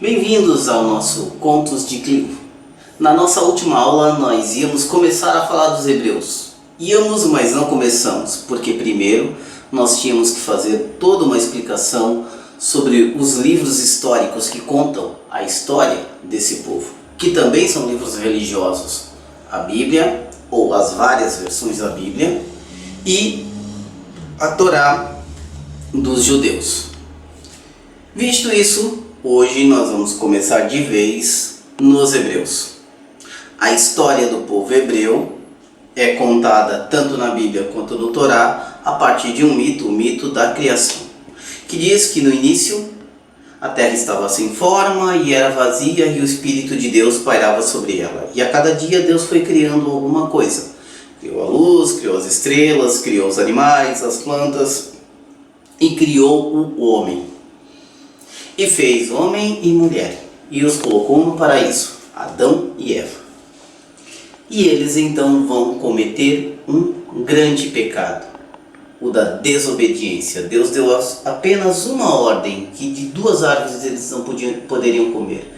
Bem-vindos ao nosso Contos de Clio. Na nossa última aula nós íamos começar a falar dos Hebreus. Íamos, mas não começamos, porque primeiro nós tínhamos que fazer toda uma explicação sobre os livros históricos que contam a história desse povo, que também são livros religiosos. A Bíblia, ou as várias versões da Bíblia, e a Torá dos judeus. Visto isso, hoje nós vamos começar de vez nos Hebreus. A história do povo hebreu é contada tanto na Bíblia quanto no Torá a partir de um mito, o mito da criação, que diz que no início a terra estava sem forma e era vazia e o Espírito de Deus pairava sobre ela. E a cada dia Deus foi criando alguma coisa. Criou a luz, criou as estrelas, criou os animais, as plantas e criou o homem. E fez homem e mulher e os colocou no paraíso, Adão e Eva. E eles então vão cometer um grande pecado, o da desobediência. Deus deu apenas uma ordem, que de duas árvores eles não poderiam comer.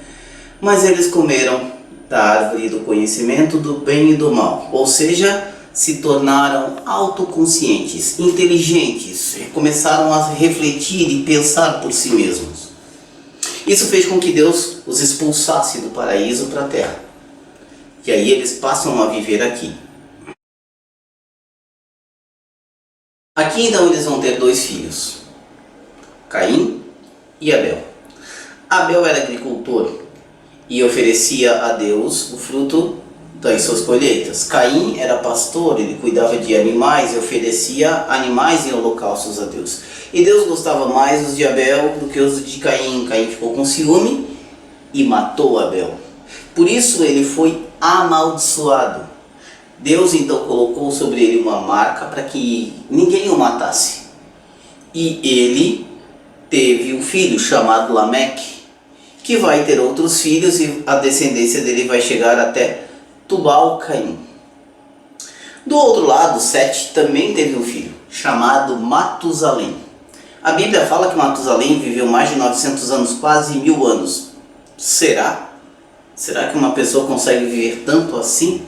Mas eles comeram da árvore do conhecimento do bem e do mal, ou seja, se tornaram autoconscientes, inteligentes, começaram a refletir e pensar por si mesmos. Isso fez com que Deus os expulsasse do paraíso para a terra. E aí eles passam a viver aqui. Aqui então eles vão ter dois filhos, Caim e Abel. Abel era agricultor e oferecia a Deus o fruto das suas colheitas. Caim era pastor, ele cuidava de animais e oferecia animais em holocaustos a Deus. E Deus gostava mais os de Abel do que os de Caim. Caim ficou com ciúme e matou Abel. Por isso ele foi amaldiçoado. Deus então colocou sobre ele uma marca para que ninguém o matasse. E ele teve um filho chamado Lameque, que vai ter outros filhos e a descendência dele vai chegar até Tubal-Caim. Do outro lado, Sete também teve um filho chamado Matusalém. A Bíblia fala que Matusalém viveu mais de 900 anos, quase 1000 anos. Será? Será que uma pessoa consegue viver tanto assim?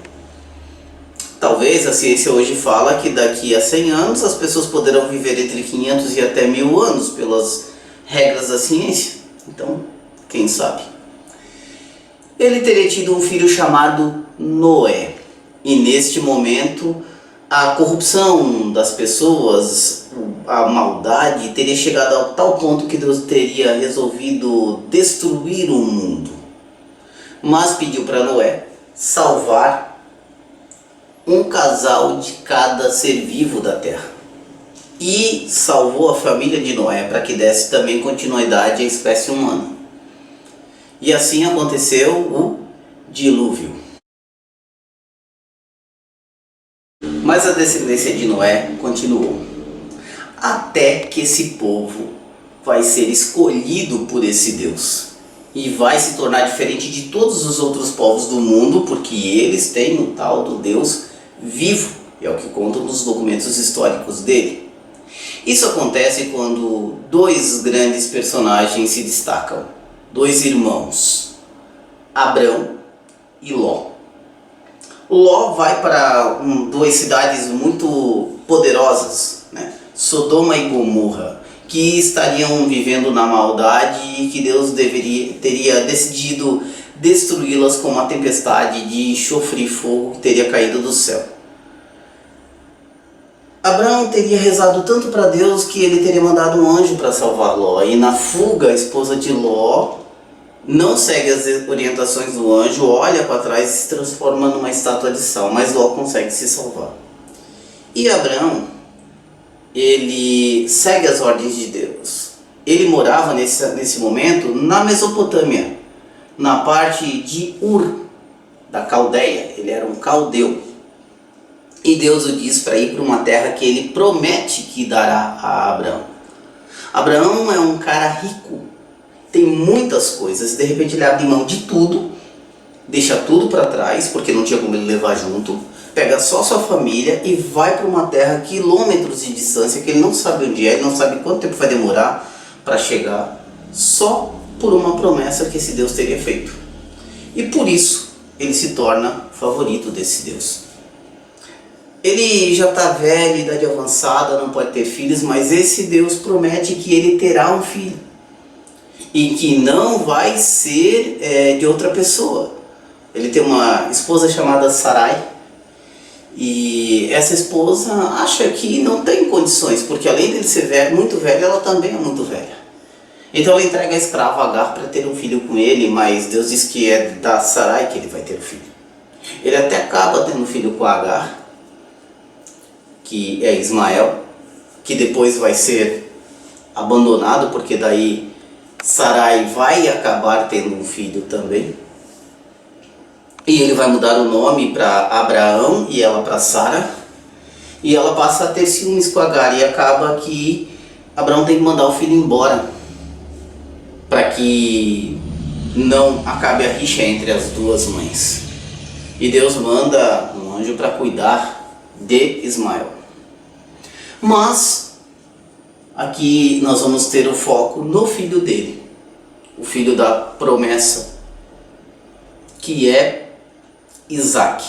Talvez a ciência hoje fala que daqui a 100 anos as pessoas poderão viver entre 500 e até 1000 anos pelas regras da ciência. Então, quem sabe? Ele teria tido um filho chamado Noé. E neste momento a corrupção das pessoas, a maldade teria chegado a tal ponto que Deus teria resolvido destruir o mundo. Mas pediu para Noé salvar um casal de cada ser vivo da terra. E salvou a família de Noé para que desse também continuidade à espécie humana. E assim aconteceu o dilúvio. Mas a descendência de Noé continuou, até que esse povo vai ser escolhido por esse Deus e vai se tornar diferente de todos os outros povos do mundo, porque eles têm o tal do Deus vivo, é o que contam nos documentos históricos dele. Isso acontece quando dois grandes personagens se destacam, dois irmãos, Abrão e Ló. Ló vai para duas cidades muito poderosas, Sodoma e Gomorra, que estariam vivendo na maldade e que Deus teria decidido destruí-las com uma tempestade de enxofre e fogo que teria caído do céu. Abraão teria rezado tanto para Deus que ele teria mandado um anjo para salvar Ló. E na fuga, a esposa de Ló não segue as orientações do anjo, olha para trás e se transforma numa estátua de sal, mas Ló consegue se salvar. E Abraão, ele segue as ordens de Deus. Ele morava nesse momento na Mesopotâmia, na parte de Ur, da Caldeia. Ele era um caldeu. E Deus o diz para ir para uma terra que ele promete que dará a Abraão. Abraão é um cara rico, tem muitas coisas. De repente ele abre mão de tudo, deixa tudo para trás, porque não tinha como ele levar junto, pega só sua família e vai para uma terra quilômetros de distância, que ele não sabe onde é, ele não sabe quanto tempo vai demorar para chegar, só por uma promessa que esse Deus teria feito. E por isso ele se torna favorito desse Deus. Ele já está velho, idade avançada, não pode ter filhos, mas esse Deus promete que ele terá um filho. E que não vai ser de outra pessoa. Ele tem uma esposa chamada Sarai. E essa esposa acha que não tem condições, porque além dele ser velho, muito velho, ela também é muito velha. Então ela entrega a escrava Agar para ter um filho com ele, mas Deus diz que é da Sarai que ele vai ter o filho. Ele até acaba tendo um filho com Agar, que é Ismael, que depois vai ser abandonado, porque daí Sarai vai acabar tendo um filho também. E ele vai mudar o nome para Abraão e ela para Sara. E ela passa a ter ciúmes com Agar e acaba que Abraão tem que mandar o filho embora, para que não acabe a rixa entre as duas mães. E Deus manda um anjo para cuidar de Ismael. Mas aqui nós vamos ter o foco no filho dele, o filho da promessa, que é Isaac.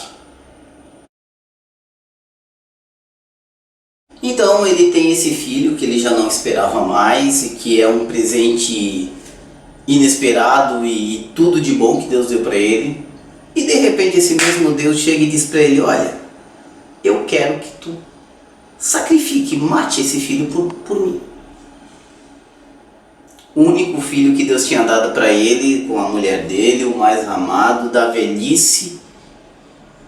Então ele tem esse filho que ele já não esperava mais e que é um presente inesperado e tudo de bom que Deus deu para ele. E de repente esse mesmo Deus chega e diz para ele: olha, eu quero que tu sacrifique, mate esse filho por mim. O único filho que Deus tinha dado para ele, com a mulher dele, o mais amado, da velhice.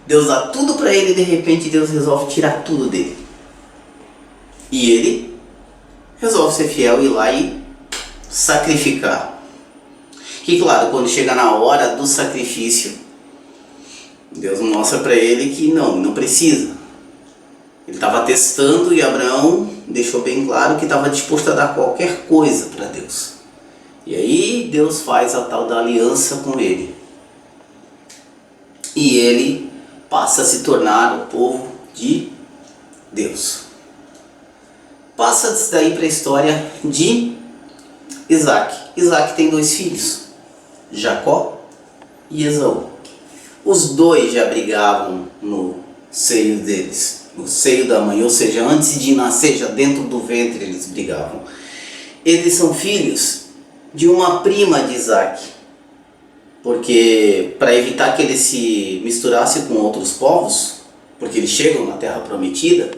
Deus dá tudo para ele e de repente Deus resolve tirar tudo dele. E ele resolve ser fiel e ir lá e sacrificar. Que claro, quando chega na hora do sacrifício, Deus mostra para ele que não precisa. Ele estava testando e Abraão deixou bem claro que estava disposto a dar qualquer coisa para Deus. E aí Deus faz a tal da aliança com ele. E ele passa a se tornar o povo de Deus. Passa daí para a história de Isaac. Isaac tem 2 filhos, Jacó e Esaú. Os dois já brigavam no seio deles, no seio da mãe, ou seja, antes de nascer, já dentro do ventre eles brigavam. Eles são filhos de uma prima de Isaac, porque para evitar que ele se misturasse com outros povos, porque eles chegam na terra prometida,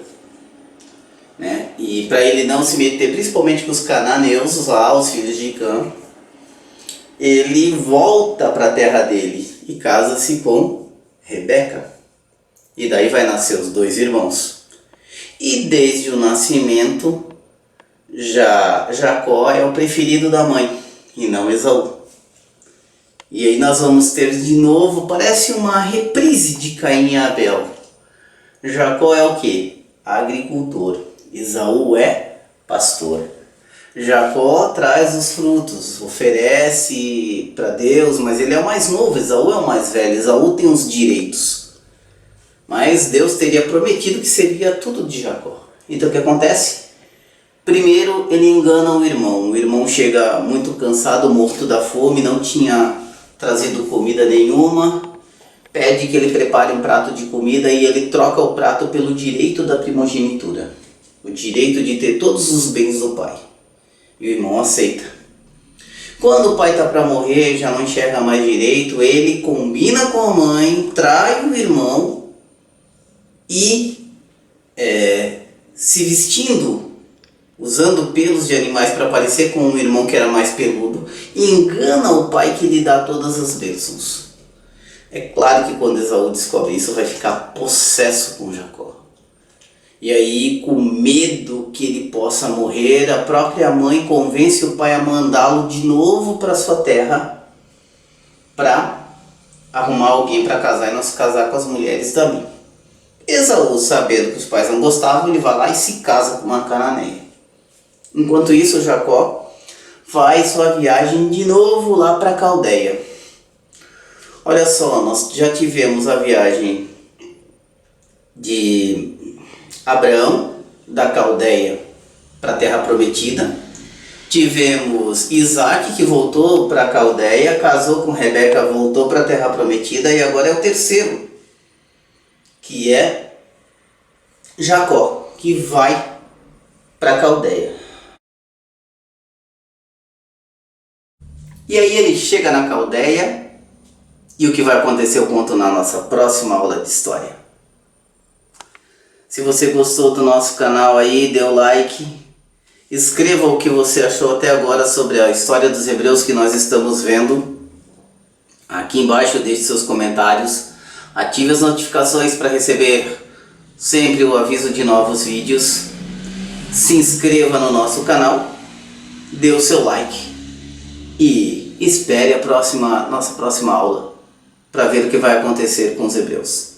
né? E para ele não se meter principalmente com os cananeus lá, os filhos de Cã, ele volta para a terra dele e casa-se com Rebeca. E daí vai nascer os 2 irmãos. E desde o nascimento, Jacó é o preferido da mãe e não Esaú. E aí nós vamos ter de novo, parece uma reprise de Caim e Abel. Jacó é o quê? Agricultor. Esaú é pastor. Jacó traz os frutos, oferece para Deus, mas ele é o mais novo, Esaú é o mais velho. Esaú tem os direitos. Mas Deus teria prometido que seria tudo de Jacó. Então o que acontece? Primeiro ele engana o irmão chega muito cansado, morto da fome, não tinha trazido comida nenhuma, pede que ele prepare um prato de comida e ele troca o prato pelo direito da primogenitura, o direito de ter todos os bens do pai. E o irmão aceita. Quando o pai está para morrer, já não enxerga mais direito, ele combina com a mãe, trai o irmão e se vestindo, usando pelos de animais para parecer com um irmão que era mais peludo, e engana o pai que lhe dá todas as bênçãos. É claro que quando Esaú descobre isso, vai ficar possesso com Jacó. E aí, com medo que ele possa morrer, a própria mãe convence o pai a mandá-lo de novo para sua terra para arrumar alguém para casar e não se casar com as mulheres dali. Esaú, sabendo que os pais não gostavam, ele vai lá e se casa com uma cananeia. Enquanto isso, Jacó faz sua viagem de novo lá para a Caldeia. Olha só, nós já tivemos a viagem de Abraão, da Caldeia para a Terra Prometida, Tivemos Isaac, que voltou para a Caldeia, casou com Rebeca, voltou para a Terra Prometida, e agora é o terceiro, que é Jacó, que vai para a Caldeia. E aí ele chega na Caldeia, e o que vai acontecer eu conto na nossa próxima aula de história. Se você gostou do nosso canal aí, dê o like. Escreva o que você achou até agora sobre a história dos hebreus que nós estamos vendo. Aqui embaixo deixe seus comentários. Ative as notificações para receber sempre o aviso de novos vídeos. Se inscreva no nosso canal. Dê o seu like. E espere a nossa próxima aula para ver o que vai acontecer com os hebreus.